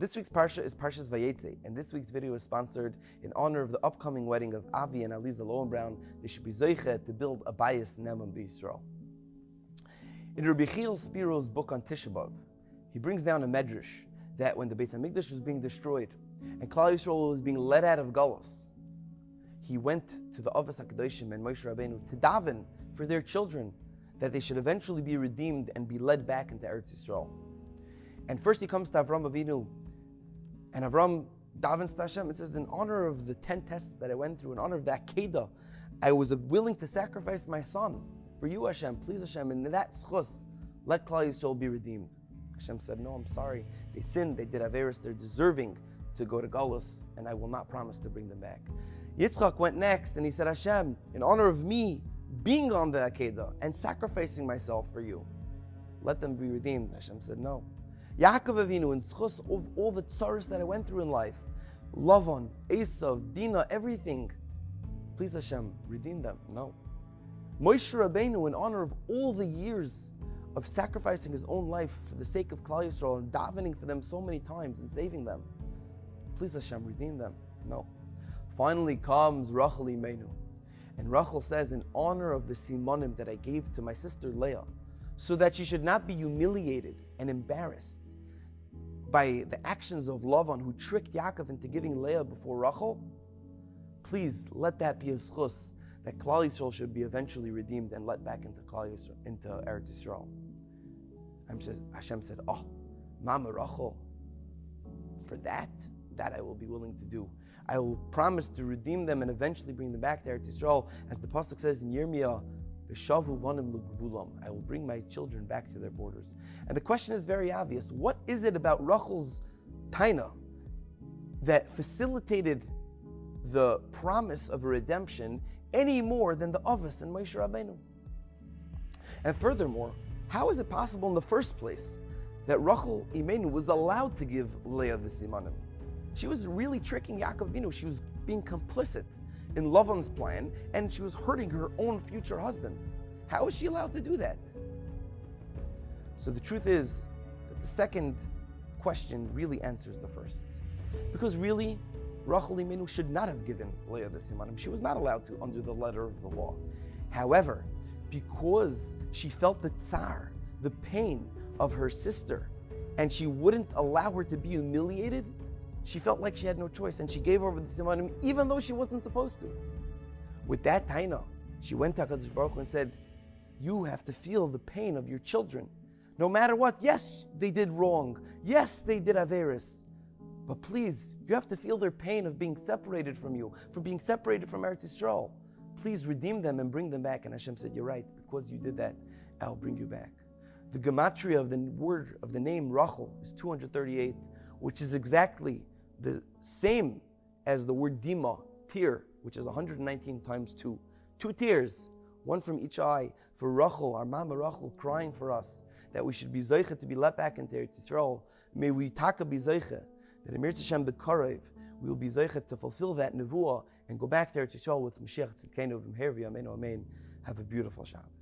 This week's Parsha is Parshas Vayeitzei, and this week's video is sponsored in honor of the upcoming wedding of Avi and Aliza Lowenbrown. They should be zoiche to build a bayis ne'eman b'Yisrael. In Rabbi Chiel Spiro's book on Tisha B'Av, he brings down a medrash that when the Beis HaMikdash was being destroyed and Klal Yisrael was being led out of Galus, he went to the Avos HaKadoshim and Moshe Rabbeinu to daven for their children that they should eventually be redeemed and be led back into Eretz Yisrael. And first he comes to Avram Avinu, and Avram davens to Hashem. It says, in honor of the 10 tests that I went through, in honor of that Kedah, I was willing to sacrifice my son for you, Hashem. Please, Hashem, and in that schus, let Klal Yisrael be redeemed. Hashem said, no, I'm sorry. They sinned, they did Averis, they're deserving to go to Galus, and I will not promise to bring them back. Yitzchak went next, and he said, Hashem, in honor of me being on the Akedah and sacrificing myself for you, let them be redeemed. Hashem said, no. Yaakov Avinu, in schus of all the tsaros that I went through in life, Lavan, Esav, Dinah, everything, please Hashem, redeem them. No. Moshe Rabbeinu, in honor of all the years of sacrificing his own life for the sake of Klal Yisrael and davening for them so many times and saving them, please Hashem, redeem them. No. Finally comes Rachel Imenu, and Rachel says, in honor of the simonim that I gave to my sister Leah, so that she should not be humiliated and embarrassed by the actions of Lavan, who tricked Yaakov into giving Leah before Rachel, please let that be a schus that Klal Yisrael should be eventually redeemed and let back into Klal Yisrael, into Eretz Yisrael. Hashem said, oh, Mama Rachel, for that I will be willing to do. I will promise to redeem them and eventually bring them back to Eretz Yisrael, as the pasuk says in Yirmiyah, I will bring my children back to their borders. And the question is very obvious. What is it about Rachel's taina that facilitated the promise of a redemption any more than the Avos and Moshe Rabbeinu? And furthermore, how is it possible in the first place that Rachel Imenu was allowed to give Leah the simanim? She was really tricking Yaakov Avinu. She was being complicit in Lavan's plan, and she was hurting her own future husband. How is she allowed to do that? So the truth is that the second question really answers the first. Because really, Rachel Imenu should not have given Leah the simanim. She was not allowed to under the letter of the law. However, because she felt the tsar, the pain of her sister, and she wouldn't allow her to be humiliated, she felt like she had no choice, and she gave over the simanim even though she wasn't supposed to. With that taina, she went to HaKadosh Baruch Hu and said, you have to feel the pain of your children. No matter what, yes, they did wrong. Yes, they did Averis. But please, you have to feel their pain of being separated from you, from being separated from Eretz Yisrael. Please redeem them and bring them back. And Hashem said, you're right, because you did that, I'll bring you back. The gematria of the word, of the name Rachel, is 238, which is exactly the same as the word Dima, tear, which is 119 times 2. 2 tears, one from each eye, for Rachel, our Mama Rachel, crying for us, that we should be zoiche to be let back into Eretz Yisrael. May we taka be zoiche, that Emir Tashem B'Karev, we will be zoiche to fulfill that nevuah and go back to Eretz Yisrael with Mashiach Tzidkenu B'Mher V'Yameinu Amen. Have a beautiful Shabbat.